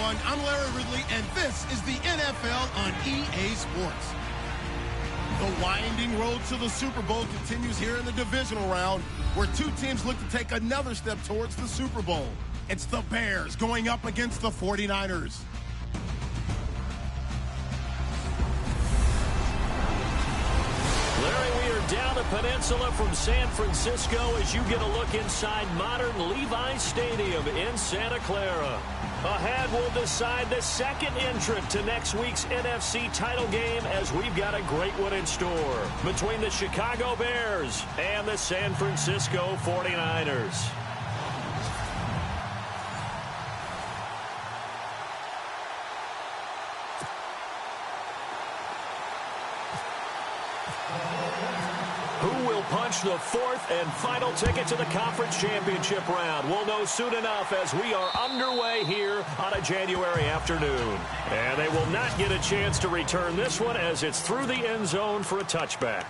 everyone. I'm Larry Ridley, and this is the NFL on EA Sports. The winding road to the Super Bowl continues here in the divisional round, where two teams look to take another step towards the Super Bowl. It's the Bears going up against the 49ers. Larry, we are down the peninsula from San Francisco as you get a look inside modern Levi's Stadium in Santa Clara. Ahead, we'll decide the second entrant to next week's NFC title game as we've got a great one in store between the Chicago Bears and the San Francisco 49ers. Punch the fourth and final ticket to the conference championship round. We'll know soon enough as we are underway here on a January afternoon. And they will not get a chance to return this one as it's through the end zone for a touchback.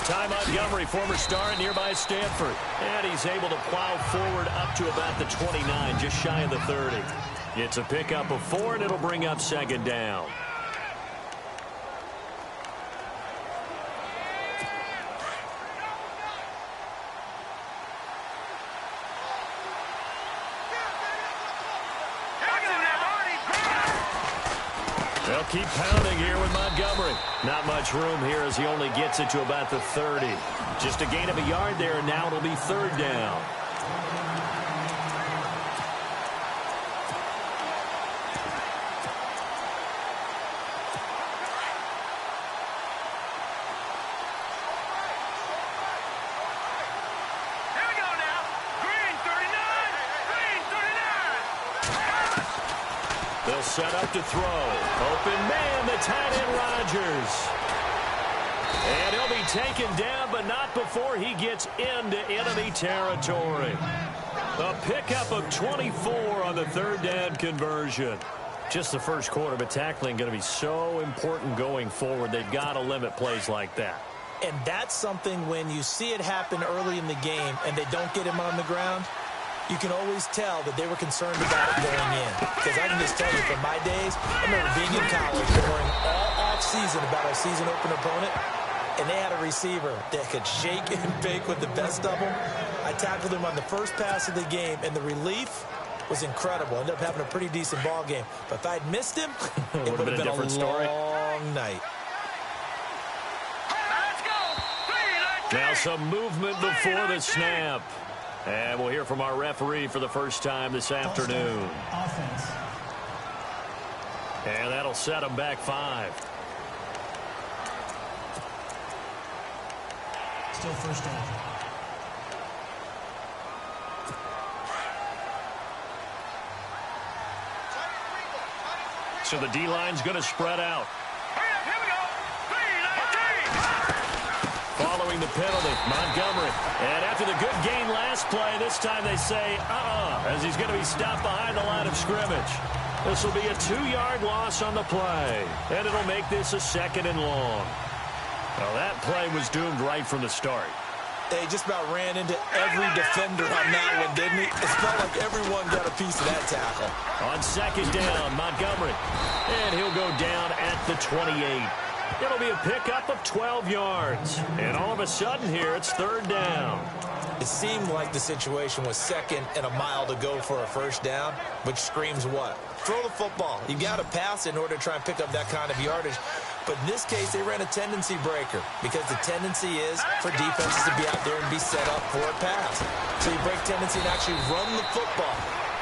Ty Montgomery, former star at nearby Stanford. And he's able to plow forward up to about the 29, just shy of the 30. It's a pickup of 4, and it'll bring up second down. They'll keep pounding here with Montgomery. Not much room here as he only gets it to about the 30. Just a gain of a yard there, and now it'll be third down. They'll set up to throw. Open man, the tight end Rodgers. And he'll be taken down, but not before he gets into enemy territory. A pickup of 24 on the third down conversion. Just the first quarter, but tackling going to be so important going forward. They've got to limit plays like that. And that's something when you see it happen early in the game and they don't get him on the ground, you can always tell that they were concerned about it going in. Because I can just tell you from my days, I remember being in college and worrying all off-season about our season opener opponent, and they had a receiver that could shake and bake with the best of them. I tackled him on the first pass of the game, and the relief was incredible. Ended up having a pretty decent ball game. But if I'd missed him, it would have been a different story. Long night. Now some movement before the snap. And we'll hear from our referee for the first time this afternoon. Offense. And that'll set them back 5. Still first down. So the D-line's going to spread out. Following the penalty, Montgomery. And after the good gain last play, this time they say, as he's going to be stopped behind the line of scrimmage. This will be a 2-yard loss on the play. And it'll make this a 2nd and long. Well, that play was doomed right from the start. They just about ran into every defender on that one, didn't he? It felt like everyone got a piece of that tackle. On second down, Montgomery. And he'll go down at the 28. It'll be a pickup of 12 yards. And all of a sudden here, it's third down. It seemed like the situation was 2nd and a mile to go for a first down, which screams what? Throw the football. You got to pass in order to try and pick up that kind of yardage. But in this case, they ran a tendency breaker because the tendency is for defenses to be out there and be set up for a pass. So you break tendency and actually run the football.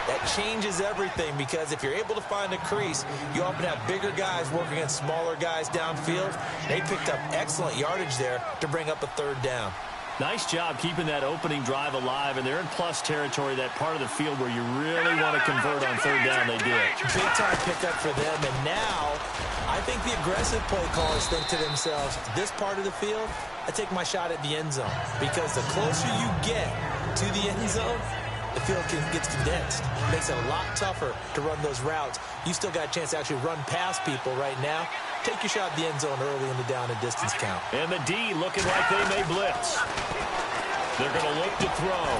That changes everything because if you're able to find a crease, you often have bigger guys working against smaller guys downfield. They picked up excellent yardage there to bring up a third down. Nice job keeping that opening drive alive, and they're in plus territory, that part of the field where you really want to convert on third down. They did. Big-time pickup for them, and now I think the aggressive play callers think to themselves, this part of the field, I take my shot at the end zone, because the closer you get to the end zone, the field gets condensed. It makes it a lot tougher to run those routes. You still got a chance to actually run past people right now. Take your shot at the end zone early in the down and distance count. And the D looking like they may blitz. They're going to look to throw.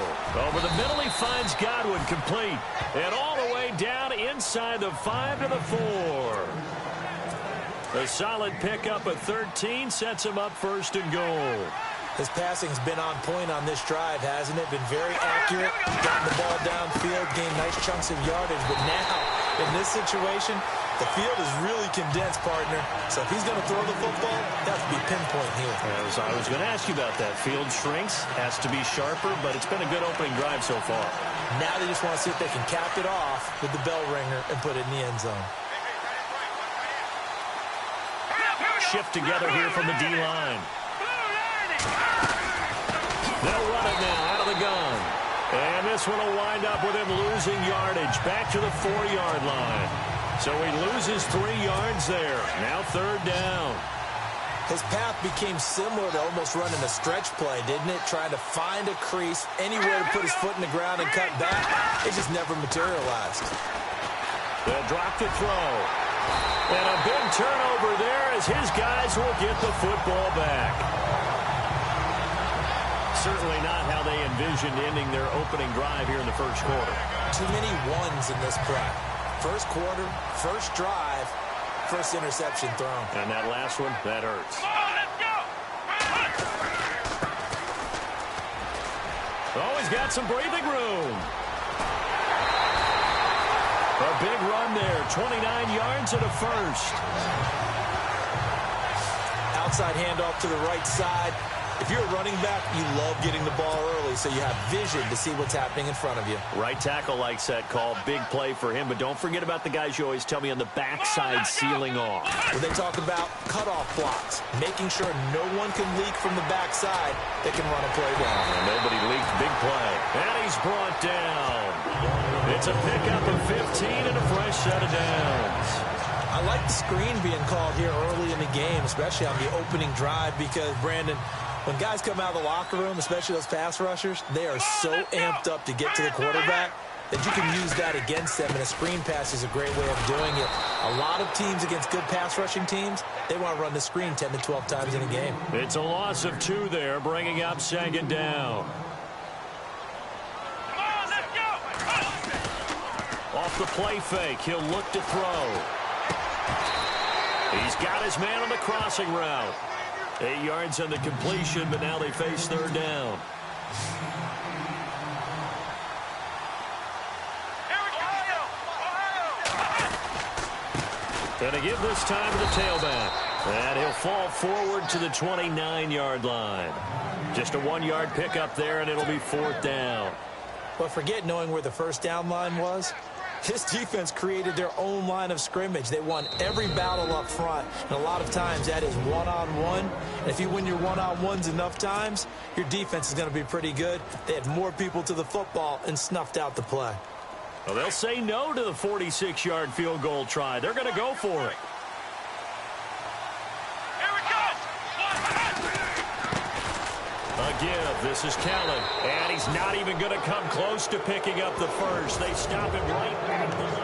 Over the middle, he finds Godwin, complete. And all the way down inside the 5 to the 4. A solid pickup at 13 sets him up first and goal. His passing's been on point on this drive, hasn't it? Been very accurate, gotten the ball downfield, gained nice chunks of yardage. But now, in this situation, the field is really condensed, partner. So if he's going to throw the football, that has to be pinpoint here. As I was going to ask you about that. Field shrinks, has to be sharper, but it's been a good opening drive so far. Now they just want to see if they can cap it off with the bell ringer and put it in the end zone. Shift together here from the D-line. They'll run it now out of the gun. And this one will wind up with him losing yardage back to the 4-yard line. So he loses 3 yards there. Now third down. His path became similar to almost running a stretch play, didn't it? Trying to find a crease, anywhere to put his foot in the ground and cut back. It just never materialized. They'll drop the throw. And a big turnover there as his guys will get the football back. Certainly not how they envisioned ending their opening drive here in the first quarter. Too many ones in this play. First quarter, first drive, first interception thrown. And that last one, that hurts. Oh, he's got some breathing room. A big run there, 29 yards and a first. Outside handoff to the right side. If you're a running back, you love getting the ball early, so you have vision to see what's happening in front of you. Right tackle likes that call. Big play for him, but don't forget about the guys you always tell me on the backside sealing off. When they talk about cutoff blocks, making sure no one can leak from the backside, they can run a play down. And nobody leaked. Big play. And he's brought down. It's a pickup of 15 and a fresh set of downs. I like the screen being called here early in the game, especially on the opening drive, because, Brandon, when guys come out of the locker room, especially those pass rushers, they are so amped up to get to the quarterback that you can use that against them, and a screen pass is a great way of doing it. A lot of teams against good pass rushing teams, they want to run the screen 10 to 12 times in a game. It's a loss of 2 there, bringing up second down. Off the play fake, he'll look to throw. He's got his man on the crossing route. 8 yards on the completion, but now they face third down. And to give this time to the tailback. And he'll fall forward to the 29-yard line. Just a 1-yard pickup there, and it'll be fourth down. But forget knowing where the first down line was. This defense created their own line of scrimmage. They won every battle up front, and a lot of times that is one-on-one. And if you win your one-on-ones enough times, your defense is going to be pretty good. They had more people to the football and snuffed out the play. Well, they'll say no to the 46-yard field goal try. They're going to go for it. A give. This is Kellen. And he's not even going to come close to picking up the first. They stop him right at the line.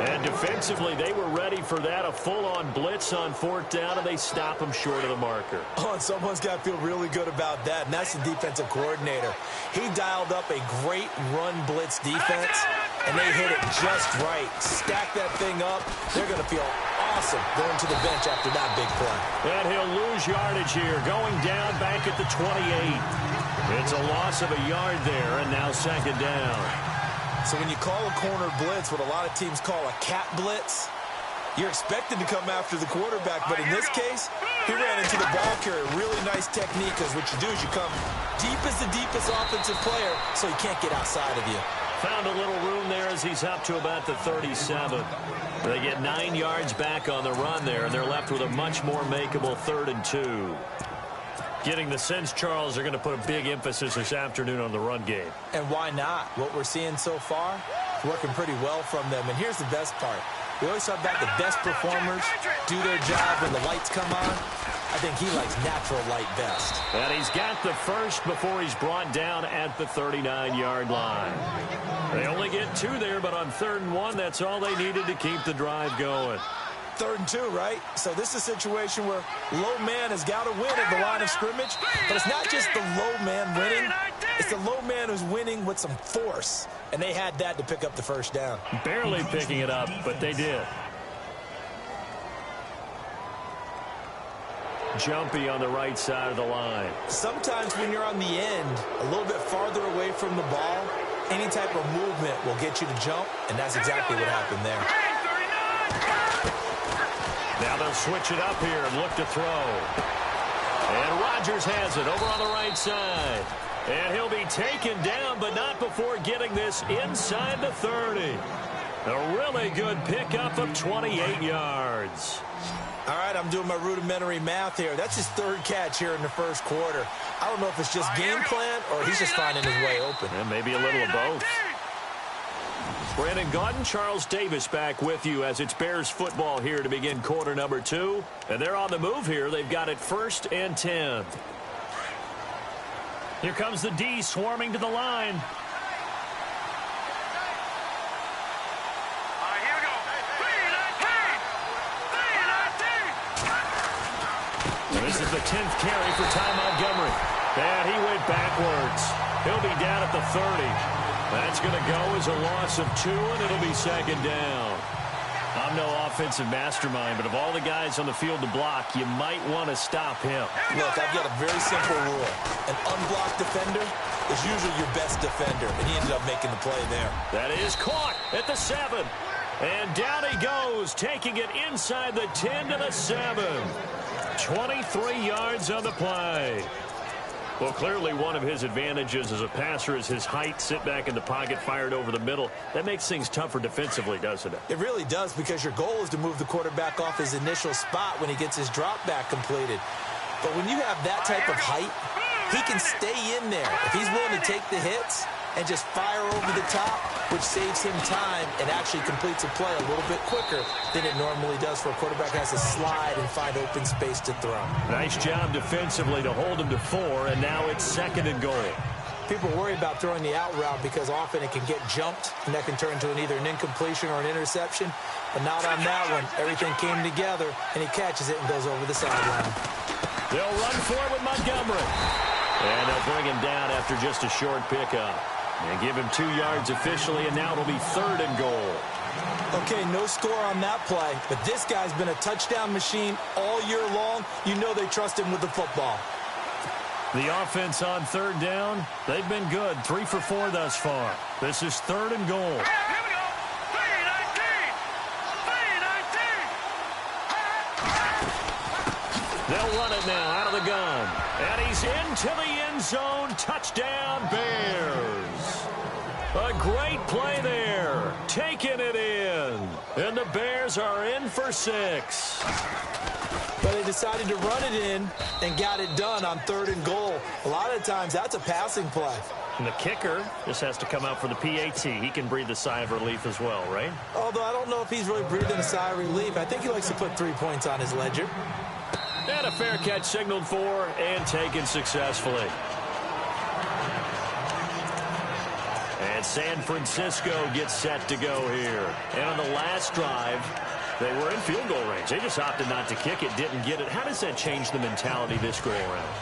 And defensively, they were ready for that. A full-on blitz on fourth down, and they stop him short of the marker. Oh, and someone's got to feel really good about that, and that's the defensive coordinator. He dialed up a great run blitz defense, and they hit it just right. Stack that thing up. They're going to feel awesome going to the bench after that big play. And he'll lose yardage here, going down back at the 28. It's a loss of a yard there, and now second down. So when you call a corner blitz, what a lot of teams call a cat blitz, you're expected to come after the quarterback, but in this case, he ran into the ball carrier. Really nice technique, because what you do is you come deep as the deepest offensive player, so he can't get outside of you. Found a little room there as he's up to about the 37. They get 9 yards back on the run there, and they're left with a much more makeable 3rd and 2. Getting the sense, Charles, they're going to put a big emphasis this afternoon on the run game. And why not? What we're seeing so far is working pretty well from them. And here's the best part. We always talk about the best performers do their job when the lights come on. I think he likes natural light best. And he's got the first before he's brought down at the 39-yard line. They only get 2 there, but on 3rd and 1, that's all they needed to keep the drive going. 3rd and 2, right? So this is a situation where low man has got to win at the line of scrimmage. But it's not just the low man winning. It's the low man who's winning with some force. And they had that to pick up the first down. Barely picking it up, but they did. Jumpy on the right side of the line. Sometimes when you're on the end, a little bit farther away from the ball, any type of movement will get you to jump, and that's exactly what happened there. Now they'll switch it up here and look to throw. And Rodgers has it over on the right side. And he'll be taken down, but not before getting this inside the 30. A really good pickup of 28 yards. All right, I'm doing my rudimentary math here. That's his 3rd catch here in the first quarter. I don't know if it's just game plan or he's just finding his way open. And maybe a little of both. Brandon Gaudin, Charles Davis back with you as it's Bears football here to begin quarter number 2. And they're on the move here. They've got it 1st and 10. Here comes the D swarming to the line. This is the 10th carry for Ty Montgomery. And he went backwards. He'll be down at the 30. That's going to go as a loss of 2, and it'll be 2nd down. I'm no offensive mastermind, but of all the guys on the field to block, you might want to stop him. Look, I've got a very simple rule. An unblocked defender is usually your best defender, and he ended up making the play there. That is caught at the 7. And down he goes, taking it inside the 10 to the 7. 23 yards on the play. Well, clearly one of his advantages as a passer is his height. Sit back in the pocket, fired over the middle. That makes things tougher defensively, doesn't it? It really does, because your goal is to move the quarterback off his initial spot when he gets his drop back completed. But when you have that type of height, he can stay in there. If he's willing to take the hits and just fire over the top, which saves him time and actually completes a play a little bit quicker than it normally does for a quarterback who has to slide and find open space to throw. Nice job defensively to hold him to 4, and now it's 2nd and goal. People worry about throwing the out route because often it can get jumped, and that can turn into either an incompletion or an interception. But not on that one. Everything came together, and he catches it and goes over the sideline. They'll run for it with Montgomery. And they'll bring him down after just a short pickup. And give him 2 yards officially, and now it'll be 3rd and goal. Okay, no score on that play, but this guy's been a touchdown machine all year long. You know they trust him with the football. The offense on 3rd down, they've been good. 3 for 4 thus far. This is 3rd and goal. Here we go. 3-19. They'll run it now out of the gun. And he's into the end zone. Touchdown, Bears. A great play there. Taking it in. And the Bears are in for 6. But they decided to run it in and got it done on 3rd and goal. A lot of times that's a passing play. And the kicker just has to come out for the PAT. He can breathe a sigh of relief as well, right? Although I don't know if he's really breathing a sigh of relief. I think he likes to put 3 points on his ledger. And a fair catch signaled for and taken successfully. And San Francisco gets set to go here. And on the last drive, they were in field goal range. They just opted not to kick it, didn't get it. How does that change the mentality this go around?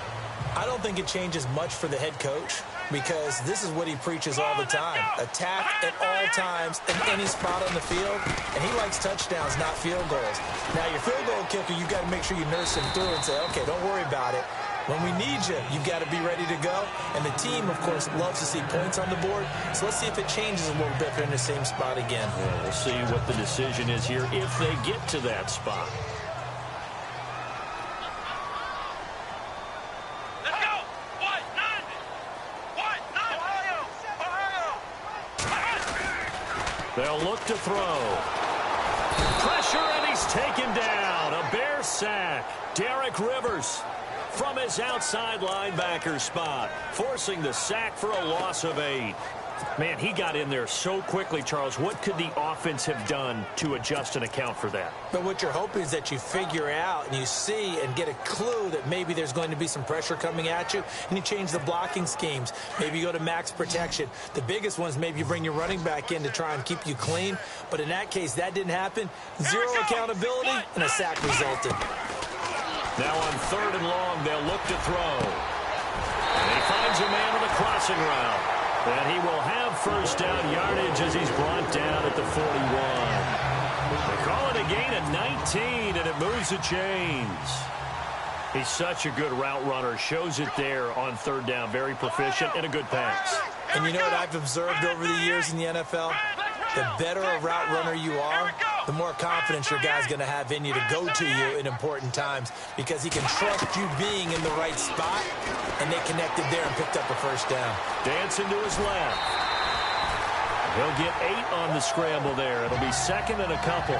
I don't think it changes much for the head coach, because this is what he preaches all the time. Attack at all times in any spot on the field, and he likes touchdowns, not field goals. Now, your field goal kicker, you've got to make sure you nurse him through and say, okay, don't worry about it. When we need you, you've got to be ready to go. And the team, of course, loves to see points on the board. So let's see if it changes a little bit if they're in the same spot again. Well, we'll see what the decision is here if they get to that spot. Let's go. What? 9. They'll look to throw. Pressure, and he's taken down. A Bear sack. Derek Rivers. from his outside linebacker spot, forcing the sack for a loss of 8. Man, he got in there so quickly, Charles. What could the offense have done to adjust and account for that? But what you're hoping is that you figure out and you see and get a clue that maybe there's going to be some pressure coming at you, and you change the blocking schemes. Maybe you go to max protection. The biggest one is maybe you bring your running back in to try and keep you clean. But in that case, that didn't happen. Zero accountability, and a sack resulted. Now on 3rd and long, they'll look to throw. And he finds a man on the crossing route. And he will have first down yardage as he's brought down at the 41. They call it a gain of 19, and it moves the chains. He's such a good route runner. Shows it there on 3rd down. Very proficient and a good pass. And you know what I've observed over the years in the NFL? The better a route runner you are, the more confidence your guy's going to have in you to go to you in important times, because he can trust you being in the right spot, and they connected there and picked up a first down. Dancing to his left. He'll get 8 on the scramble there. It'll be 2nd and a couple.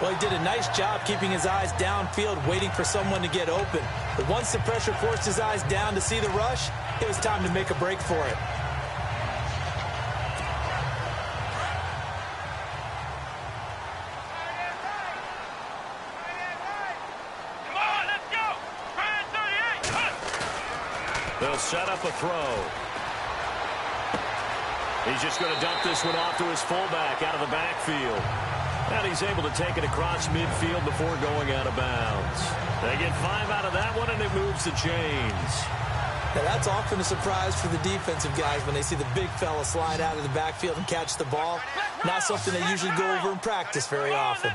Well, he did a nice job keeping his eyes downfield, waiting for someone to get open. But once the pressure forced his eyes down to see the rush, it was time to make a break for it. They'll set up a throw. He's just going to dump this one off to his fullback out of the backfield. And he's able to take it across midfield before going out of bounds. They get 5 out of that one, and it moves the chains. Now, that's often a surprise for the defensive guys when they see the big fella slide out of the backfield and catch the ball. Not something they usually go over in practice very often.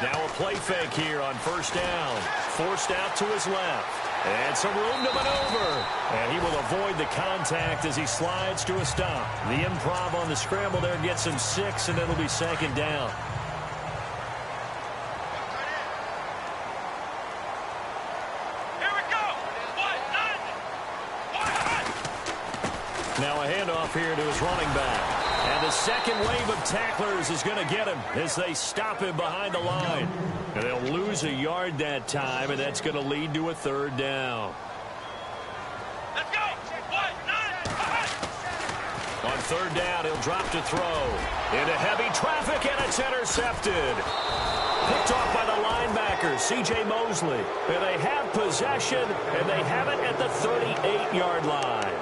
Now a play fake here on 1st down. Forced out to his left. And some room to maneuver. And he will avoid the contact as he slides to a stop. The improv on the scramble there gets him 6, and it'll be 2nd down. Here we go. Now a handoff here to his running back. And the second wave of tacklers is going to get him as they stop him behind the line. And they'll lose a yard that time, and that's going to lead to a 3rd down. Let's go. On 3rd down, he'll drop to throw. Into heavy traffic, and it's intercepted. Picked off by the linebacker, C.J. Mosley. And they have possession, and they have it at the 38-yard line.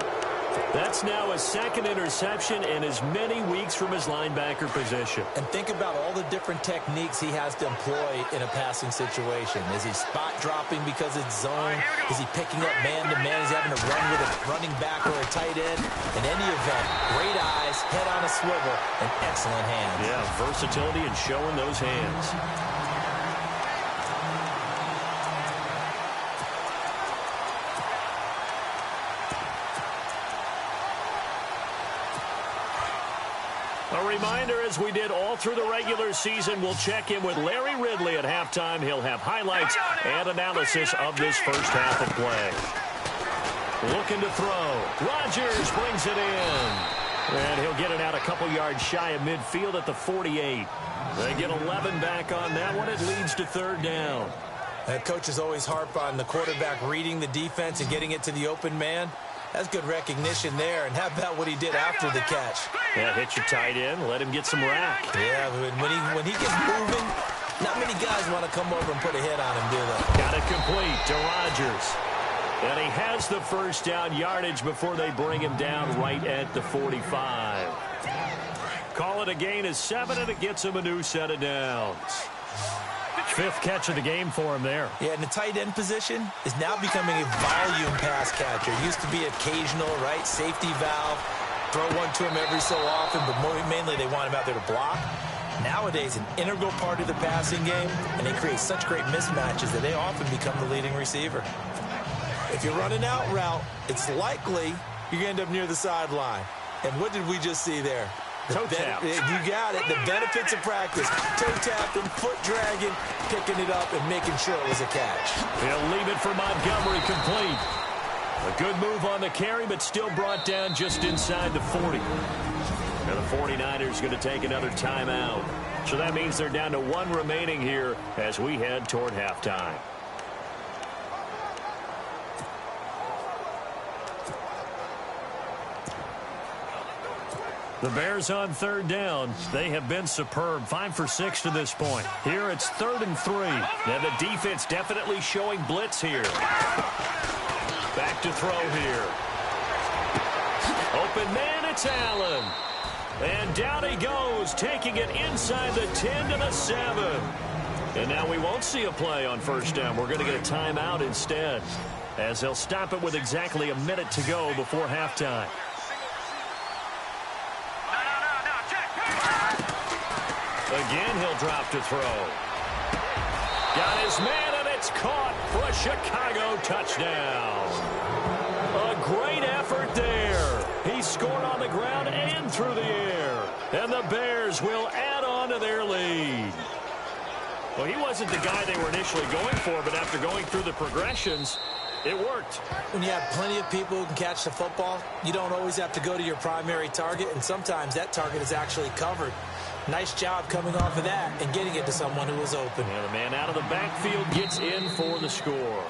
That's now his 2nd interception in as many weeks from his linebacker position. And think about all the different techniques he has to employ in a passing situation. Is he spot dropping because it's zone? Is he picking up man-to-man? Is he having to run with a running back or a tight end? In any event, great eyes, head on a swivel, and excellent hands. Yeah, versatility and showing those hands. A reminder, as we did all through the regular season, we'll check in with Larry Ridley at halftime. He'll have highlights and analysis of this first half of play. Looking to throw. Rodgers brings it in. And he'll get it out a couple yards shy of midfield at the 48. They get 11 back on that one. It leads to 3rd down. Coaches always harp on the quarterback reading the defense and getting it to the open man. That's good recognition there. And how about what he did after the catch? Yeah, hit your tight end, let him get some rack. Yeah, when he gets moving, not many guys want to come over and put a hit on him, do they? Got it complete to Rodgers. And he has the first down yardage before they bring him down right at the 45. Call it a gain of 7, and it gets him a new set of downs. 5th catch of the game for him there. Yeah, and the tight end position is now becoming a volume pass catcher. Used to be occasional, right? Safety valve. Throw one to him every so often, but mainly they want him out there to block. Nowadays, an integral part of the passing game, and they create such great mismatches that they often become the leading receiver. If you're running out route, it's likely you're going to end up near the sideline. And what did we just see there? Toe tap. You got it. The benefits of practice. Toe tapping, foot dragging, picking it up, and making sure it was a catch. He'll leave it for Montgomery complete. A good move on the carry, but still brought down just inside the 40. And the 49ers going to take another timeout. So that means they're down to 1 remaining here as we head toward halftime. The Bears on 3rd down. They have been superb. 5 for 6 to this point. Here it's 3rd and 3. Now the defense definitely showing blitz here. Back to throw here. Open man, it's Allen. And down he goes, taking it inside the 10 to the 7. And now we won't see a play on 1st down. We're going to get a timeout instead, as they'll stop it with exactly a minute to go before halftime. Again, he'll drop to throw. Got his man, and it's caught for a Chicago touchdown. A great effort there. He scored on the ground and through the air. And the Bears will add on to their lead. Well, he wasn't the guy they were initially going for, but after going through the progressions, it worked. When you have plenty of people who can catch the football, you don't always have to go to your primary target, and sometimes that target is actually covered. Nice job coming off of that and getting it to someone who was open. And the man out of the backfield gets in for the score.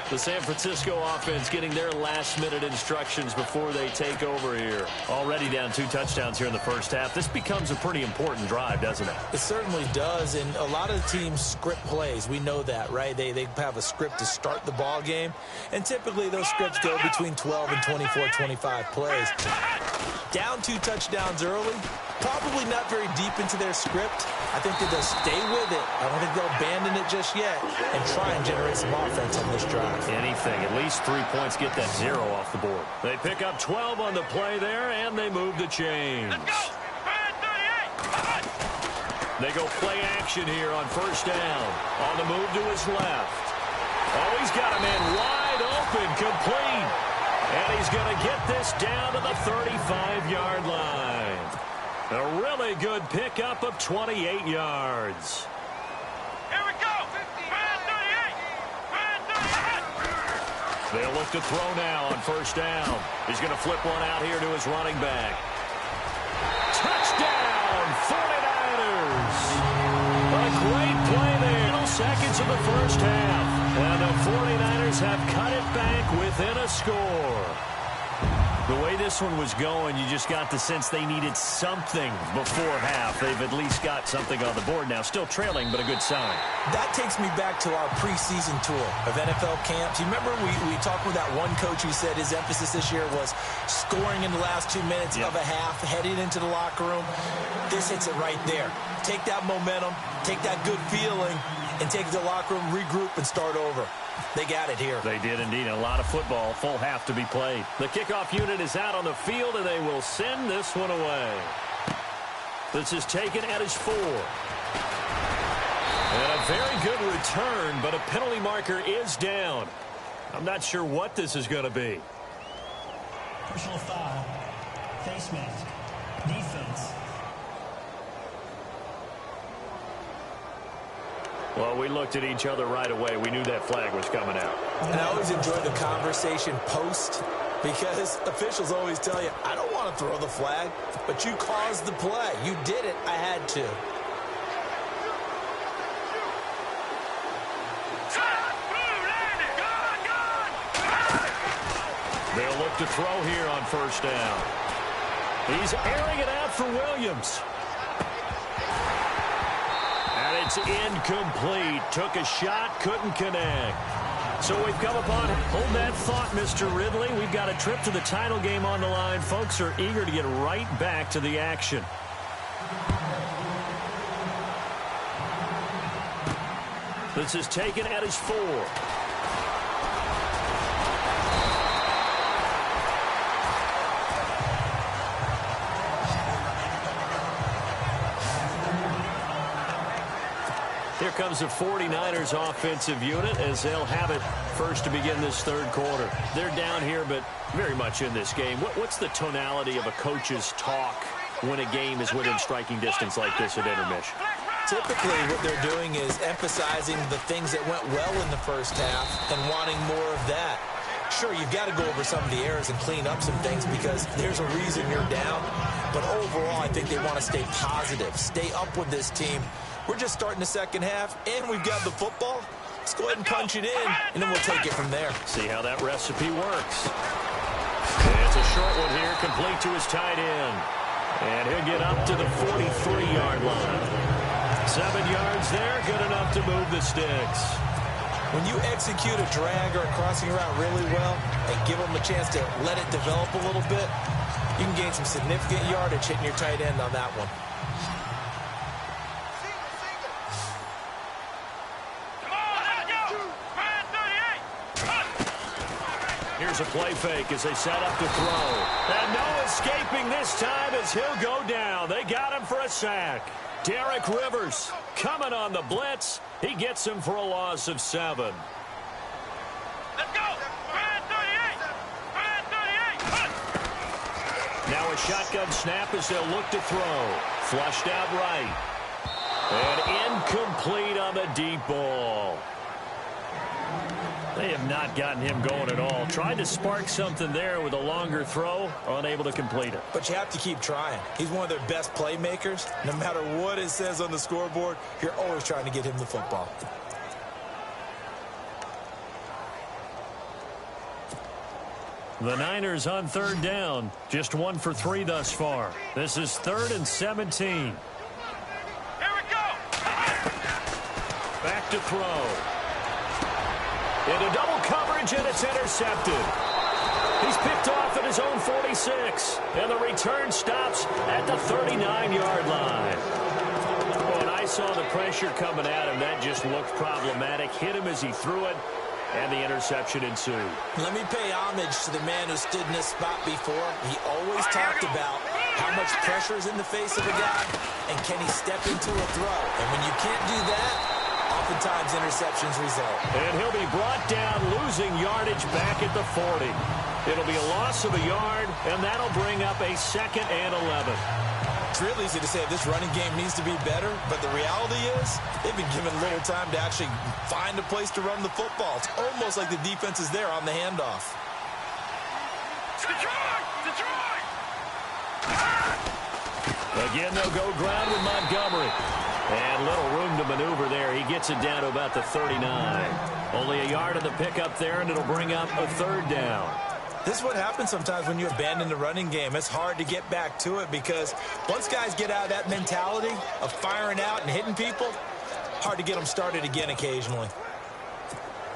The San Francisco offense getting their last-minute instructions before they take over here. Already down 2 touchdowns here in the first half. This becomes a pretty important drive, doesn't it? It certainly does, and a lot of the teams script plays. We know that, right? They have a script to start the ball game, and typically those scripts go between 12 and 24, 25 plays. Down 2 touchdowns early, probably not very deep into their script. I think that they'll stay with it. I don't think they'll abandon it just yet and try and generate some offense on this drive. Anything. At least 3 points, get that 0 off the board. They pick up 12 on the play there, and they move the chains. They go play action here on 1st down. On the move to his left. Oh, he's got a man wide open, complete. And he's going to get this down to the 35-yard line. A really good pickup of 28 yards. Here we go. They'll look to throw now on 1st down. He's going to flip one out here to his running back. Touchdown, 49ers. A great play there. Seconds of the first half. And the 49ers have cut it back within a score. The way this one was going, you just got the sense they needed something before half. They've at least got something on the board now. Still trailing, but a good sign. That takes me back to our preseason tour of NFL camps. You remember we talked with that one coach who said his emphasis this year was scoring in the last 2 minutes of a half, heading into the locker room. This hits it right there. Take that momentum, take that good feeling, and take it to the locker room, regroup, and start over. They got it here. They did indeed. A lot of football, full half to be played. The kickoff unit is out on the field, and they will send this one away. This is taken at his 4. And a very good return, but a penalty marker is down. I'm not sure what this is going to be. Personal foul. Face mask. Defense. Well, we looked at each other right away. We knew that flag was coming out. And I always enjoy the conversation post, because officials always tell you, I don't want to throw the flag, but you caused the play. You did it. I had to. They'll look to throw here on 1st down. He's airing it out for Williams. And it's incomplete. Took a shot, couldn't connect. So we've come upon, hold that thought, Mr. Ridley. We've got a trip to the title game on the line. Folks are eager to get right back to the action. This is taken at his 4. Here comes the 49ers offensive unit as they'll have it first to begin this 3rd quarter. They're down here, but very much in this game. What's the tonality of a coach's talk when a game is within striking distance like this at intermission? Typically, what they're doing is emphasizing the things that went well in the first half and wanting more of that. Sure, you've got to go over some of the errors and clean up some things because there's a reason you're down. But overall, I think they want to stay positive, stay up with this team. We're just starting the second half, and we've got the football. Let's go ahead and punch it in, and then we'll take it from there. See how that recipe works. It's a short one here, complete to his tight end. And he'll get up to the 43-yard line. 7 yards there, good enough to move the sticks. When you execute a drag or a crossing route really well and give them a chance to let it develop a little bit, you can gain some significant yardage hitting your tight end on that one. Here's a play fake as they set up to throw. And no escaping this time as he'll go down. They got him for a sack. Derek Rivers coming on the blitz. He gets him for a loss of 7. Let's go! 38! Now a shotgun snap as they'll look to throw. Flushed out right. And incomplete on the deep ball. They have not gotten him going at all. Tried to spark something there with a longer throw, unable to complete it. But you have to keep trying. He's one of their best playmakers. No matter what it says on the scoreboard, you're always trying to get him the football. The Niners on 3rd down. Just 1 for 3 thus far. This is 3rd and 17. Here we go! Back to throw. Into double coverage, and it's intercepted. He's picked off at his own 46, and the return stops at the 39-yard line. When I saw the pressure coming at him, that just looked problematic. Hit him as he threw it, and the interception ensued. Let me pay homage to the man who stood in this spot before. He always talked about how much pressure is in the face of a guy, and can he step into a throw. And when you can't do that, oftentimes interceptions result. And he'll be brought down, losing yardage back at the 40. It'll be a loss of a yard, and that'll bring up a 2nd and 11. It's real easy to say this running game needs to be better, but the reality is they've been given little time to actually find a place to run the football. It's almost like the defense is there on the handoff. Detroit! Again, they'll go ground with Montgomery. And little room to maneuver there. He gets it down to about the 39. Only a yard of the pickup there, and it'll bring up a 3rd down. This is what happens sometimes when you abandon the running game. It's hard to get back to it because once guys get out of that mentality of firing out and hitting people, hard to get them started again occasionally.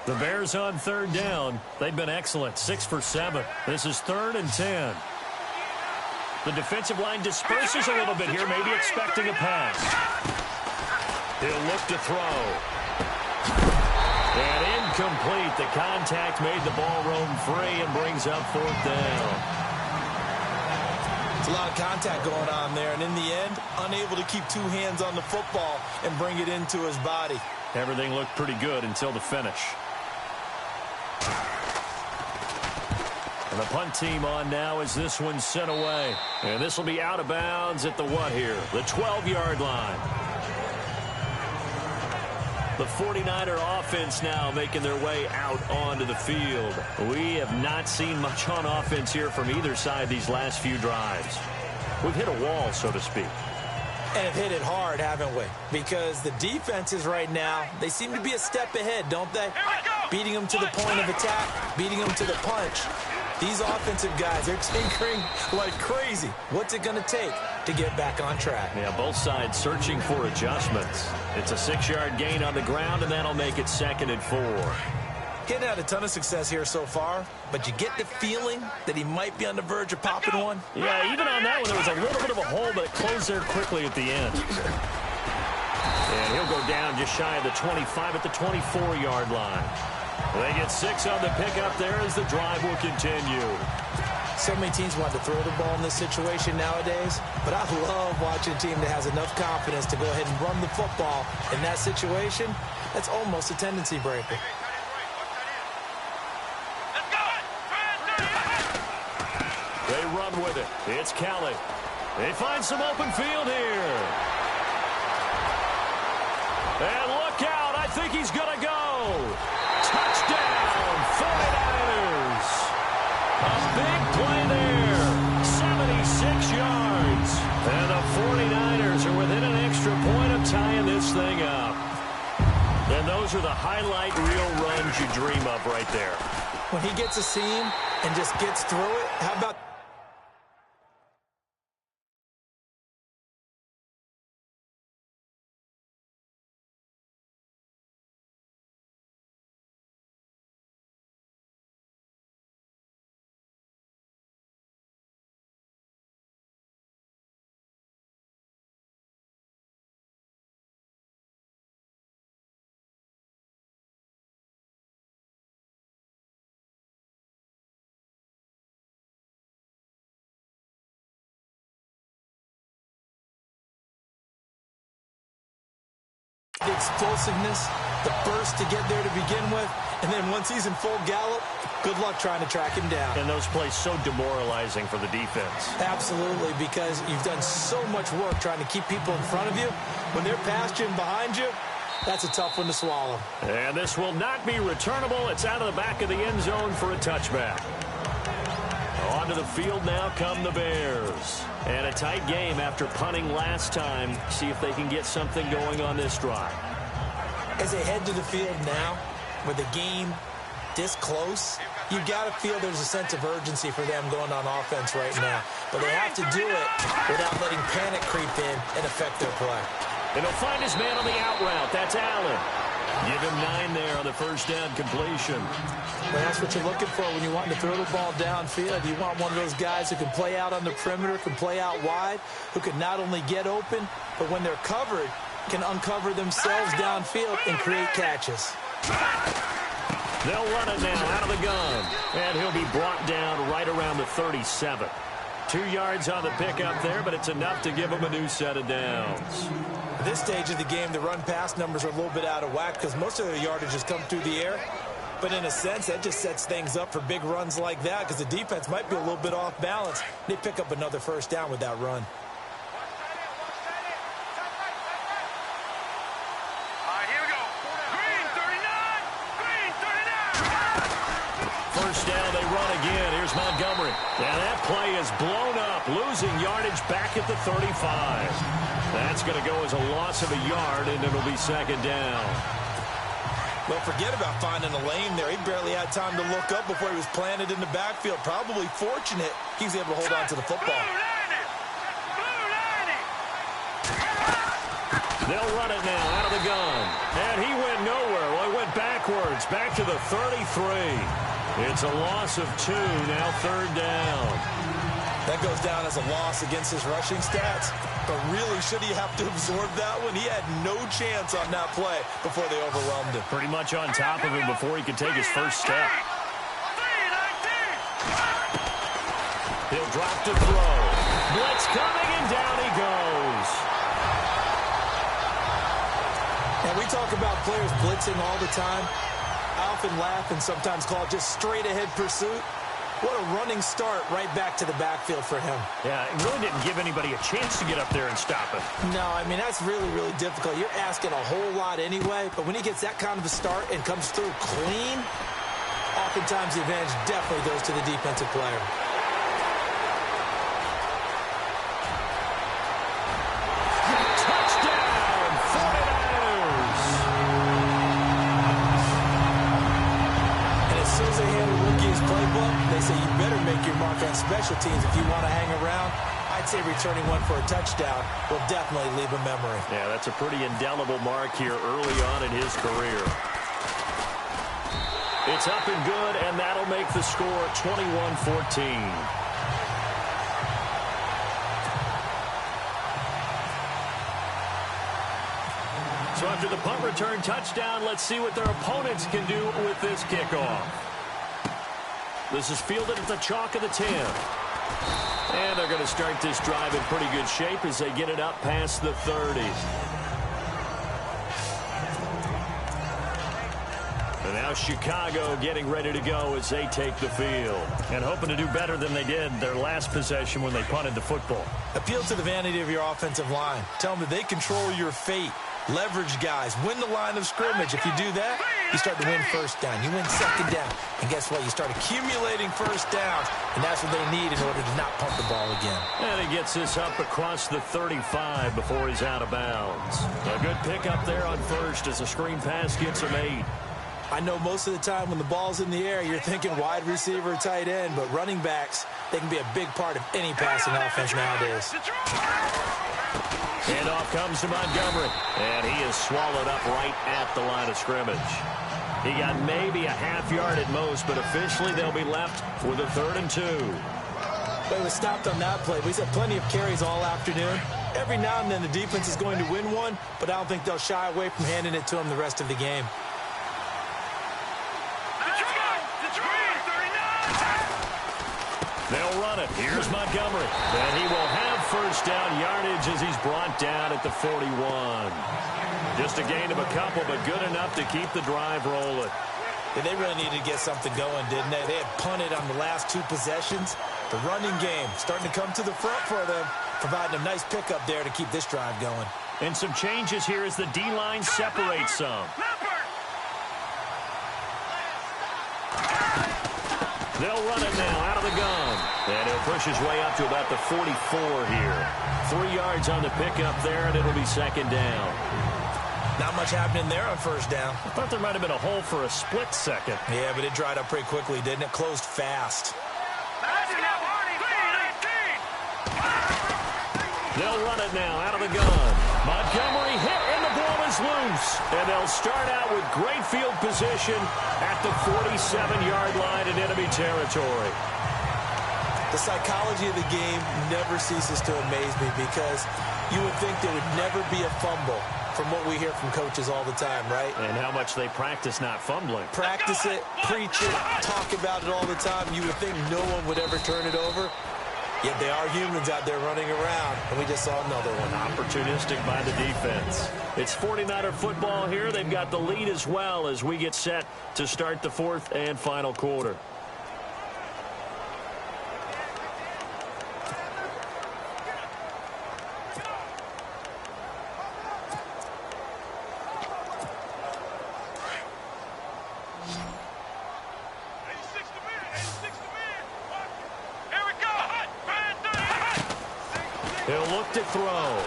The Bears on 3rd down. They've been excellent, 6 for 7. This is 3rd and 10. The defensive line disperses a little bit here, maybe expecting a pass. He'll look to throw. And incomplete. The contact made the ball roam free and brings up 4th down. It's a lot of contact going on there, and in the end, unable to keep 2 hands on the football and bring it into his body. Everything looked pretty good until the finish. And the punt team on now as this one's sent away. And this will be out of bounds at the what here? The 12-yard line. The 49er offense now making their way out onto the field. We have not seen much on offense here from either side these last few drives. We've hit a wall, so to speak. And have hit it hard, haven't we? Because the defenses right now, they seem to be a step ahead, don't they? Beating them to the point of attack, beating them to the punch. These offensive guys, they're tinkering like crazy. What's it going to take to get back on track? Yeah, both sides searching for adjustments. It's a 6-yard gain on the ground, and that'll make it 2nd and 4. He hadn't had a ton of success here so far, but you get the feeling that he might be on the verge of popping one. Yeah, even on that one, there was a little bit of a hole, but it closed there quickly at the end. And he'll go down just shy of the 25 at the 24-yard line. They get 6 on the pickup there as the drive will continue. So many teams want to throw the ball in this situation nowadays, but I love watching a team that has enough confidence to go ahead and run the football in that situation. That's almost a tendency breaker. They run with it. It's Kelly. They find some open field here. And look out. I think he's going to go. Touchdown, 49ers. dream of right there. When he gets a seam and just gets through it, how about... the explosiveness, the burst to get there to begin with, and then once he's in full gallop, good luck trying to track him down. And those plays so demoralizing for the defense. Absolutely, because you've done so much work trying to keep people in front of you. When they're past you and behind you, that's a tough one to swallow. And this will not be returnable. It's out of the back of the end zone for a touchback. Onto the field now come the Bears. And a tight game after punting last time. See if they can get something going on this drive. As they head to the field now, with the game this close, you got to feel there's a sense of urgency for them going on offense right now. But they have to do it without letting panic creep in and affect their play. And he'll find his man on the out route. That's Allen. Give him 9 there on the first down completion. Well, that's what you're looking for when you want to throw the ball downfield. You want one of those guys who can play out on the perimeter, can play out wide, who can not only get open, but when they're covered, can uncover themselves downfield and create catches. They'll run it now out of the gun. And he'll be brought down right around the 37. 2 yards on the pickup there, but it's enough to give him a new set of downs. At this stage of the game, the run-pass numbers are a little bit out of whack because most of their yardage has come through the air. But in a sense, that just sets things up for big runs like that because the defense might be a little bit off balance. They pick up another first down with that run. All right, here we go. Green 39. Green 39. First down, they run again. Here's Montgomery. And that play is blown up, losing yardage back at the 35. That's going to go as a loss of a yard, and it'll be second down. Well, forget about finding a lane there. He barely had time to look up before he was planted in the backfield. Probably fortunate he was able to hold on to the football. They'll run it now out of the gun. And he went nowhere. Well, he went backwards, back to the 33. It's a loss of 2, now third down. That goes down as a loss against his rushing stats. But really, should he have to absorb that one? He had no chance on that play before they overwhelmed him. Pretty much on top of him before he could take his first step. He'll drop to throw. Blitz coming, and down he goes. And we talk about players blitzing all the time. I often laugh and sometimes call it just straight-ahead pursuit. What a running start right back to the backfield for him. Yeah, it really didn't give anybody a chance to get up there and stop it. No, I mean, that's really, really difficult. You're asking a whole lot anyway, but when he gets that kind of a start and comes through clean, oftentimes the advantage definitely goes to the defensive player. Touchdown, 49ers! And as soon as they hand a rookie his playbook, they say you better make your mark on special teams if you want to hang around. I'd say returning one for a touchdown will definitely leave a memory. Yeah, that's a pretty indelible mark here early on in his career. It's up and good, and that'll make the score 21-14. So after the punt return touchdown, let's see what their opponents can do with this kickoff. This is fielded at the chalk of the 10. And they're going to start this drive in pretty good shape as they get it up past the 30. And now Chicago getting ready to go as they take the field. And hoping to do better than they did their last possession when they punted the football. Appeal to the vanity of your offensive line. Tell them that they control your fate. Leverage guys. Win the line of scrimmage. If you do that, you start to win first down. You win second down. And guess what? You start accumulating first downs. And that's what they need in order to not pump the ball again. And he gets this up across the 35 before he's out of bounds. A good pickup there on first as the screen pass gets him 8. I know most of the time when the ball's in the air, you're thinking wide receiver, tight end, but running backs, they can be a big part of any passing offense nowadays. Handoff comes to Montgomery, and he is swallowed up right at the line of scrimmage. He got maybe a half yard at most, but officially they'll be left with a 3rd and 2. But he was stopped on that play. He's had plenty of carries all afternoon. Every now and then the defense is going to win one, but I don't think they'll shy away from handing it to him the rest of the game. They'll run it. Here's Montgomery. And he will have first down yardage as he's brought down at the 41. Just a gain of a couple, but good enough to keep the drive rolling. Yeah, they really needed to get something going, didn't they? They had punted on the last 2 possessions. The running game starting to come to the front for them, providing a nice pickup there to keep this drive going. And some changes here as the D-line separates some. They'll run it now out of the gun. And he'll push his way up to about the 44 here. 3 yards on the pickup there, and it'll be 2nd down. Not much happening there on first down. I thought there might have been a hole for a split second. Yeah, but it dried up pretty quickly, didn't it? Closed fast. They'll run it now out of the gun. Montgomery hit, and the ball is loose. And they'll start out with great field position at the 47-yard line in enemy territory. The psychology of the game never ceases to amaze me because you would think there would never be a fumble from what we hear from coaches all the time, right? And how much they practice not fumbling. Practice it, preach it, talk about it all the time. You would think no one would ever turn it over. Yet they are humans out there running around, and we just saw another one. Opportunistic by the defense. It's 49er football here. They've got the lead as well as we get set to start the 4th and final quarter. He'll look to throw.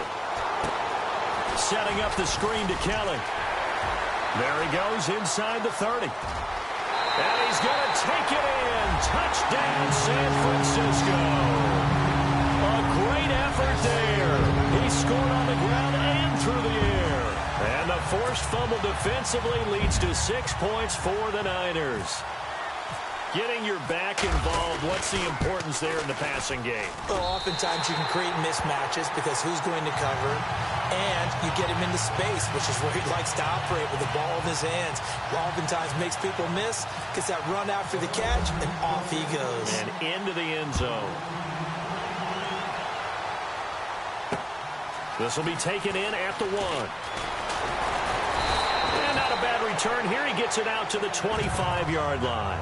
Setting up the screen to Kelly. There he goes inside the 30. And he's going to take it in. Touchdown, San Francisco. A great effort there. He scored on the ground and through the air. And the forced fumble defensively leads to 6 points for the Niners. Getting your back involved, what's the importance there in the passing game? Well, oftentimes you can create mismatches because who's going to cover him, and you get him into space, which is where he likes to operate with the ball in his hands. Oftentimes makes people miss, gets that run after the catch, and off he goes. And into the end zone. This will be taken in at the 1. And not a bad return here. He gets it out to the 25-yard line.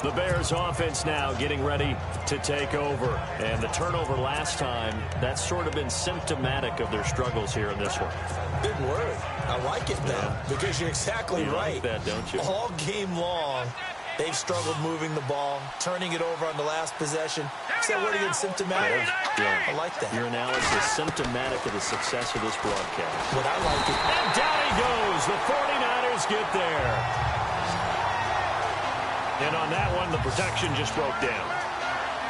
The Bears offense now getting ready to take over. And the turnover last time, that's sort of been symptomatic of their struggles here in this one. Big word. I like it, though, because you're exactly right. You like that, don't you? All game long, they've struggled moving the ball, turning it over on the last possession. Is that word again, symptomatic? Yeah. I like that. Your analysis symptomatic of the success of this broadcast. But I like it. And down he goes. The 49ers get there. And on that one, the protection just broke down.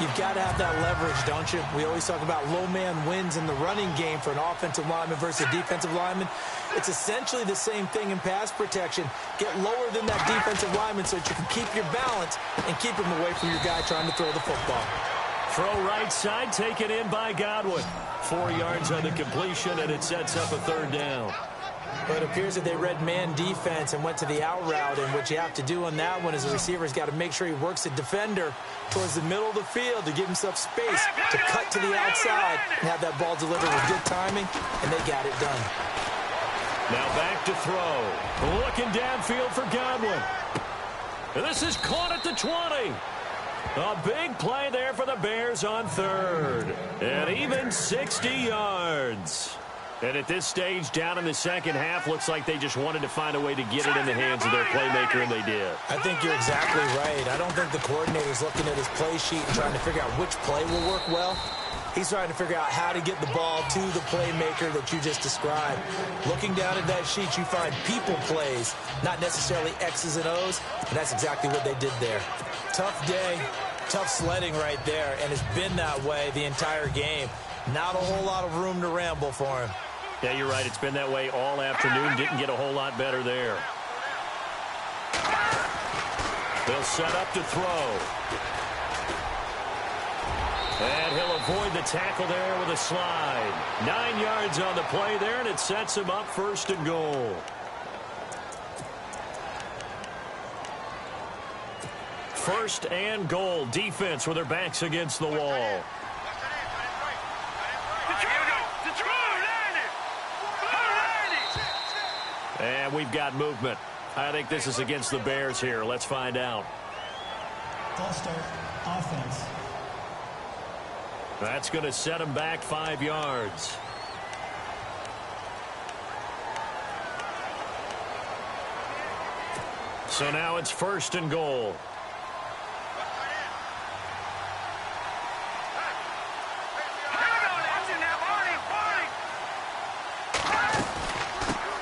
You've got to have that leverage, don't you? We always talk about low man wins in the running game for an offensive lineman versus a defensive lineman. It's essentially the same thing in pass protection. Get lower than that defensive lineman so that you can keep your balance and keep him away from your guy trying to throw the football. Throw right side, taken in by Godwin. 4 yards on the completion, and it sets up a 3rd down. But it appears that they read man defense and went to the out route, and what you have to do on that one is the receiver's got to make sure he works the defender towards the middle of the field to give himself space to cut to the outside and have that ball delivered with good timing, and they got it done. Now back to throw. Looking downfield for Godwin. And this is caught at the 20. A big play there for the Bears on 3rd. And even 60 yards. And at this stage, down in the second half, looks like they just wanted to find a way to get it in the hands of their playmaker, and they did. I think you're exactly right. I don't think the coordinator's looking at his play sheet and trying to figure out which play will work well. He's trying to figure out how to get the ball to the playmaker that you just described. Looking down at that sheet, you find people plays, not necessarily X's and O's, and that's exactly what they did there. Tough day, tough sledding right there, and it's been that way the entire game. Not a whole lot of room to ramble for him. Yeah, you're right. It's been that way all afternoon. Didn't get a whole lot better there. They'll set up to throw. And he'll avoid the tackle there with a slide. 9 yards on the play there, and it sets him up 1st and goal. First and goal. Defense with their backs against the wall. And we've got movement. I think this is against the Bears here. Let's find out. False start, offense. That's going to set him back 5 yards. So now it's 1st and goal.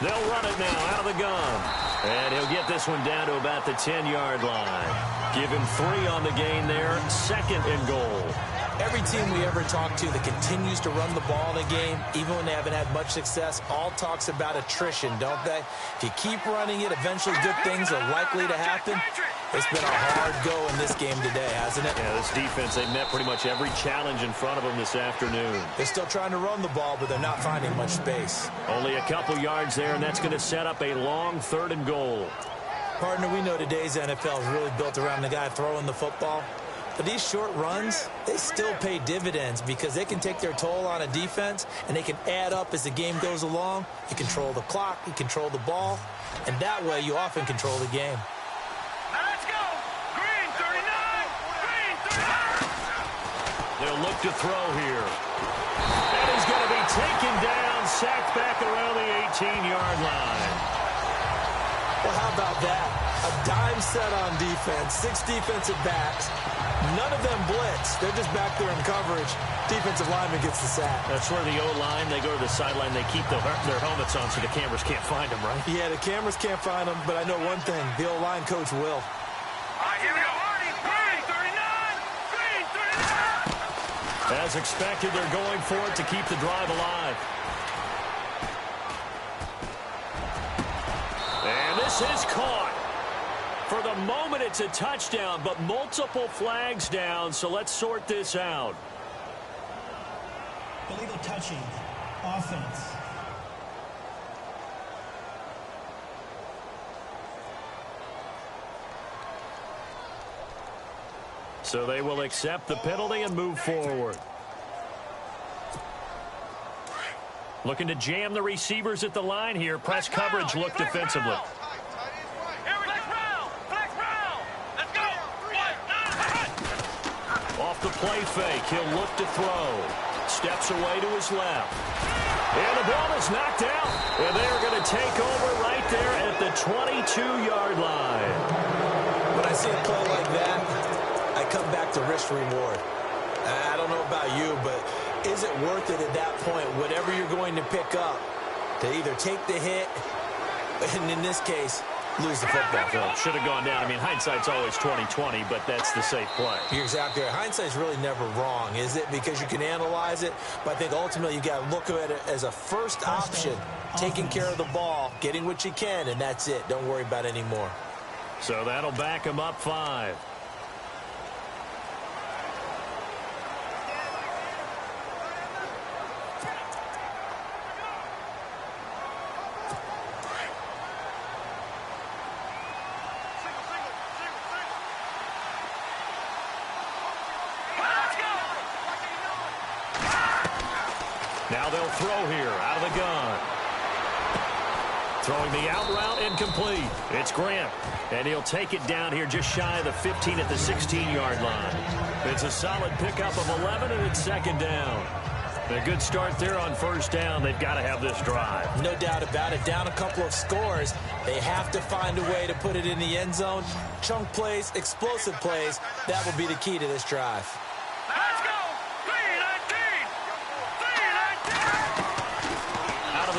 They'll run it now out of the gun. And he'll get this one down to about the 10-yard line. Give him 3 on the gain there. 2nd and goal. Every team we ever talk to that continues to run the ball in a game, even when they haven't had much success, all talks about attrition, don't they? If you keep running it, eventually good things are likely to happen. It's been a hard go in this game today, hasn't it? Yeah, this defense, they've met pretty much every challenge in front of them this afternoon. They're still trying to run the ball, but they're not finding much space. Only a couple yards there, and that's going to set up a long 3rd and goal. Partner, we know today's NFL is really built around the guy throwing the football. But these short runs, they still pay dividends because they can take their toll on a defense, and they can add up as the game goes along. You control the clock, you control the ball, and that way you often control the game. Now let's go. Green 39. Green 39. They'll look to throw here. And he's going to be taken down, sacked back around the 18-yard line. Well, how about that? A dime set on defense, 6 defensive backs. None of them blitz. They're just back there in coverage. Defensive lineman gets the sack. That's where the O-line, they go to the sideline, they keep their helmets on so the cameras can't find them, right? Yeah, the cameras can't find them, but I know one thing. The O-line coach will. All right, here we go. Green 39. Green 39. As expected, they're going for it to keep the drive alive. And this is caught. For the moment, it's a touchdown, but multiple flags down, so let's sort this out. Illegal touching, offense. So they will accept the penalty and move forward. Looking to jam the receivers at the line here. Press coverage look defensively. Off the play fake, he'll look to throw. Steps away to his left. And the ball is knocked out. And they're going to take over right there at the 22-yard line. When I see a play like that, I come back to risk reward. I don't know about you, but is it worth it at that point, whatever you're going to pick up, to either take the hit, and in this case, lose the football? Well, should have gone down. I mean, hindsight's always 20/20, but that's the safe play. You're exactly right. Hindsight's really never wrong, is it? Because you can analyze it, but I think ultimately you got to look at it as a first option, taking care of the ball, getting what you can, and that's it. Don't worry about any more. So that'll back him up 5. Now they'll throw here out of the gun. Throwing the out route incomplete. It's Grant. And he'll take it down here just shy of the 15 at the 16-yard line. It's a solid pickup of 11, and it's 2nd down. A good start there on 1st down. They've got to have this drive. No doubt about it. Down a couple of scores. They have to find a way to put it in the end zone. Chunk plays, explosive plays. That will be the key to this drive. Let's go. Green 19.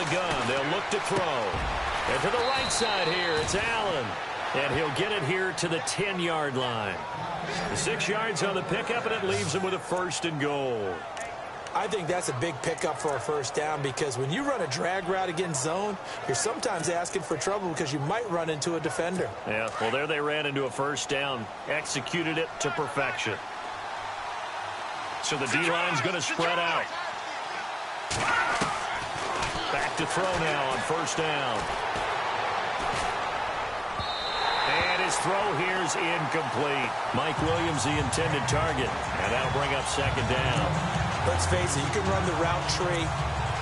the gun. They'll look to throw. And to the right side here, it's Allen. And he'll get it here to the 10-yard line. 6 yards on the pickup, and it leaves him with a 1st and goal. I think that's a big pickup for a 1st down, because when you run a drag route against zone, you're sometimes asking for trouble because you might run into a defender. Yeah, well, there they ran into a 1st down, executed it to perfection. So the D-line's going to spread out. Back to throw now on 1st down. And his throw here is incomplete. Mike Williams, the intended target, and that'll bring up 2nd down. Let's face it, you can run the route tree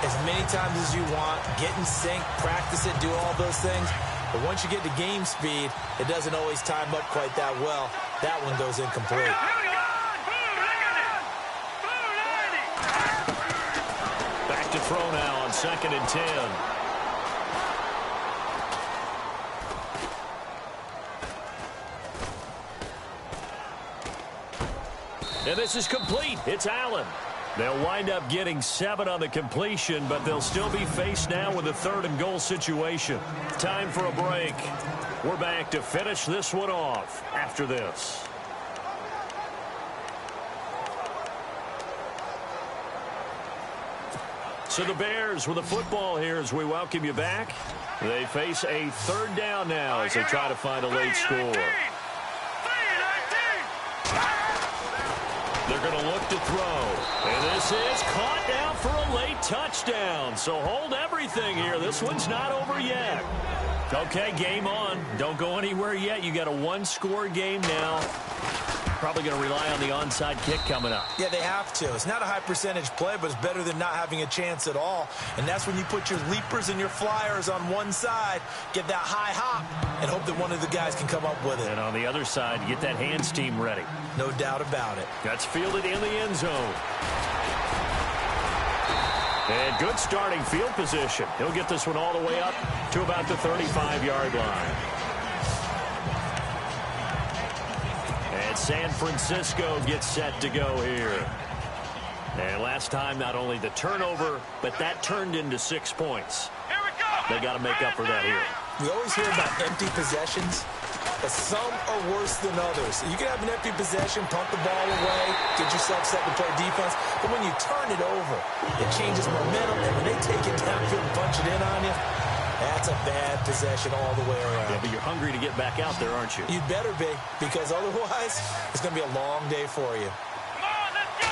as many times as you want, get in sync, practice it, do all those things. But once you get to game speed, it doesn't always time up quite that well. That one goes incomplete. Back to throw now on 2nd and 10. And this is complete. It's Allen. They'll wind up getting 7 on the completion, but they'll still be faced now with a 3rd and goal situation. Time for a break. We're back to finish this one off after this. So the Bears with the football here as we welcome you back. They face a 3rd down now as they try to find a late score. They're going to look to throw. And this is caught down for a late touchdown. So hold everything here. This one's not over yet. Okay, game on. Don't go anywhere yet. You got a 1-score game now. Probably going to rely on the onside kick coming up. Yeah, they have to. It's not a high percentage play, but it's better than not having a chance at all. And that's when you put your leapers and your flyers on one side, get that high hop, and hope that one of the guys can come up with it. And on the other side, get that hands team ready. No doubt about it. That's fielded in the end zone. And good starting field position. He'll get this one all the way up to about the 35-yard line. And San Francisco gets set to go here. And last time, not only the turnover, but that turned into 6 points. Here we go. They got to make up for that here. We always hear about empty possessions, but some are worse than others. You can have an empty possession, pump the ball away, get yourself set to play defense, but when you turn it over, it changes momentum, and when they take it downfield and punch it in on you, that's a bad possession all the way around. Yeah, but you're hungry to get back out there, aren't you? You'd better be, because otherwise, it's going to be a long day for you. Come on, let's go.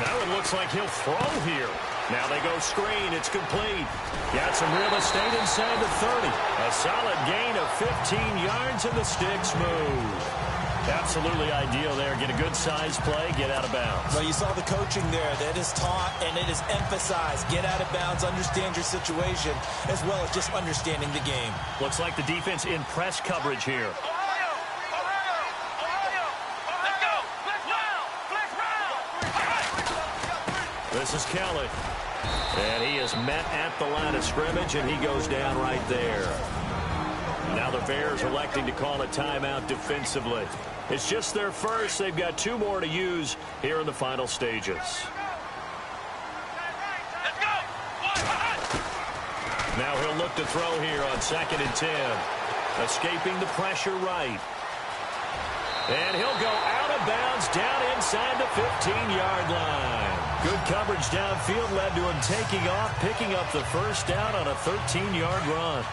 Now it looks like he'll throw here. Now they go screen. It's complete. Got some real estate inside the 30. A solid gain of 15 yards, and the sticks move. Absolutely ideal there. Get a good size play, get out of bounds. Well, you saw the coaching there. That is taught and it is emphasized. Get out of bounds, understand your situation, as well as just understanding the game. Looks like the defense in press coverage here. Ohio. Let's go. Let's round. This is Kelly. And he is met at the line of scrimmage, and he goes down right there. Now the Bears electing to call a timeout defensively. It's just their first. They've got 2 more to use here in the final stages. Let's go. Now he'll look to throw here on 2nd and 10. Escaping the pressure right. And he'll go out of bounds down inside the 15-yard line. Good coverage downfield led to him taking off, picking up the first down on a 13-yard run.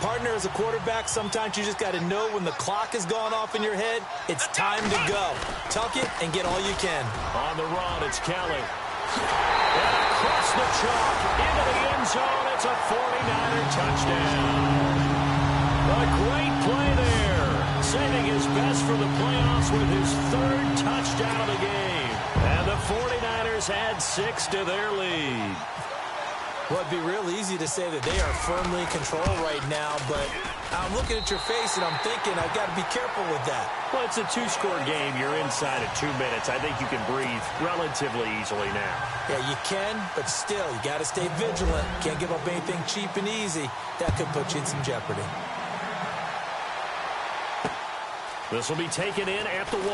Partner, as a quarterback, sometimes you just got to know when the clock has gone off in your head, it's time to go. Tuck it and get all you can. On the run, it's Kelly. And across the chalk, into the end zone, it's a 49er touchdown. A great play there. Saving his best for the playoffs with his 3rd touchdown of the game. And the 49ers add 6 to their lead. Well, it'd be real easy to say that they are firmly in control right now, but I'm looking at your face and I'm thinking I've got to be careful with that. Well, it's a 2-score game. You're inside of 2 minutes. I think you can breathe relatively easily now. Yeah, you can, but still, you got to stay vigilant. Can't give up anything cheap and easy. That could put you in some jeopardy. This will be taken in at the 1.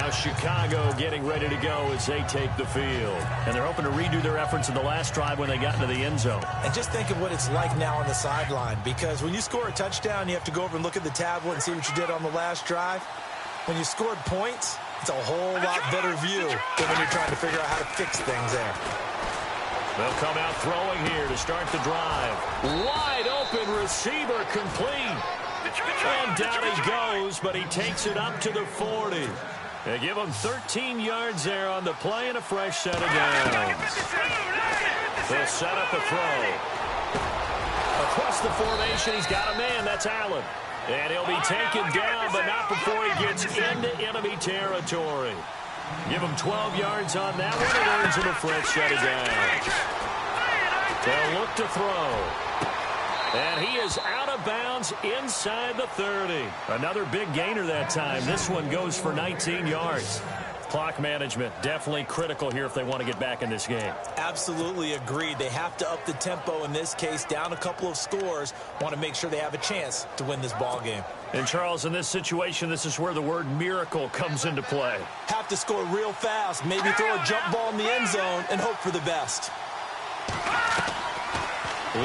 Now Chicago getting ready to go as they take the field. And they're hoping to redo their efforts in the last drive when they got into the end zone. And just think of what it's like now on the sideline, because when you score a touchdown, you have to go over and look at the tablet and see what you did on the last drive. When you scored points, it's a whole lot better view than when you're trying to figure out how to fix things there. They'll come out throwing here to start the drive. Wide open receiver complete. And down he goes, but he takes it up to the 40. They give him 13 yards there on the play and a fresh set of downs. They'll set up a throw. Across the formation, he's got a man. That's Allen. And he'll be taken down, but not before he gets into enemy territory. Give him 12 yards on that one, and earns him a fresh set of downs. They'll look to throw. And he is out of bounds inside the 30. Another big gainer that time. This one goes for 19 yards. Clock management definitely critical here if they want to get back in this game. Absolutely agreed. They have to up the tempo in this case, down a couple of scores. Want to make sure they have a chance to win this ball game. And Charles, in this situation, this is where the word miracle comes into play. Have to score real fast, maybe throw a jump ball in the end zone and hope for the best.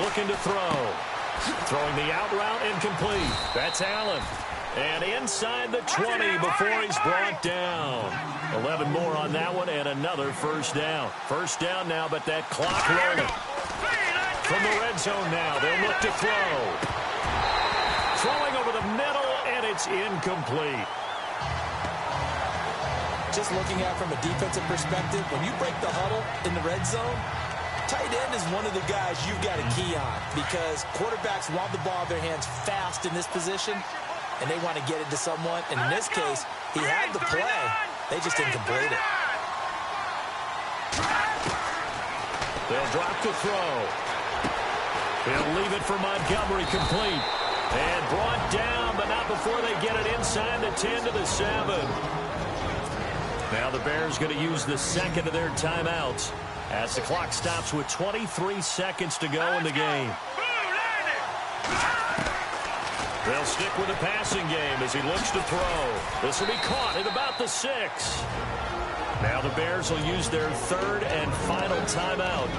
Looking to throw. Throwing the out route incomplete. That's Allen. And inside the 20 before he's brought down. 11 more on that one and another first down. First down now, but that clock rolling. From the red zone now, they'll look to throw. Throwing over the middle, and it's incomplete. Just looking at it from a defensive perspective, when you break the huddle in the red zone, tight end is one of the guys you've got to key on because quarterbacks want the ball in their hands fast in this position, and they want to get it to someone. And in this case, he had the play. They just didn't complete it. They'll drop the throw. He'll leave it for Montgomery complete. And brought down, but not before they get it inside the 10 to the 7. Now the Bears going to use the second of their timeouts as the clock stops with 23 seconds to go in the game. They'll stick with the passing game as he looks to throw. This will be caught at about the 6. Now the Bears will use their third and final timeout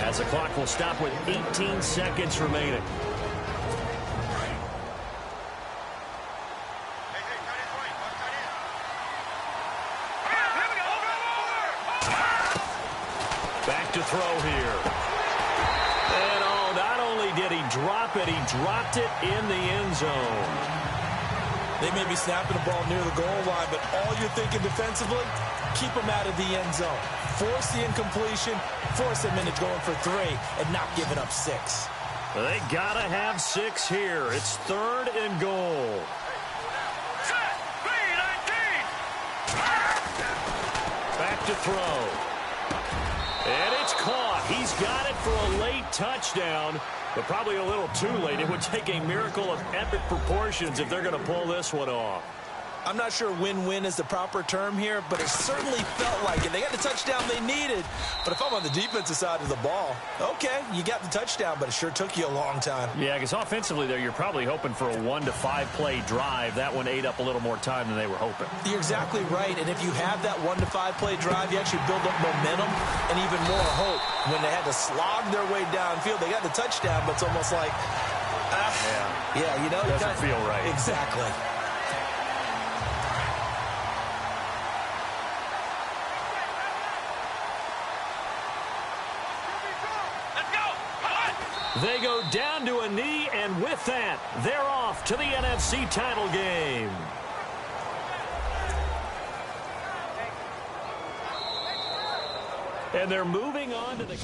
as the clock will stop with 18 seconds remaining. Back to throw here. And oh, not only did he drop it, he dropped it in the end zone. They may be snapping the ball near the goal line, but all you're thinking defensively, keep them out of the end zone. Force the incompletion, force them into going for 3, and not giving up 6. Well, they got to have 6 here. It's third and goal. Back to throw. And it's caught. He's got it for a late touchdown, but probably a little too late. It would take a miracle of epic proportions if they're going to pull this one off. I'm not sure win-win is the proper term here, but it certainly felt like it. They got the touchdown they needed, but if I'm on the defensive side of the ball, okay, you got the touchdown, but it sure took you a long time. Yeah, because offensively there, you're probably hoping for a 1 to 5 play drive. That one ate up a little more time than they were hoping. You're exactly right, and if you have that 1 to 5 play drive, you actually build up momentum and even more hope. When they had to slog their way downfield, they got the touchdown, but it's almost like, yeah, you know, doesn't feel right. Exactly. They go down to a knee, and with that, they're off to the NFC title game. And they're moving on to the...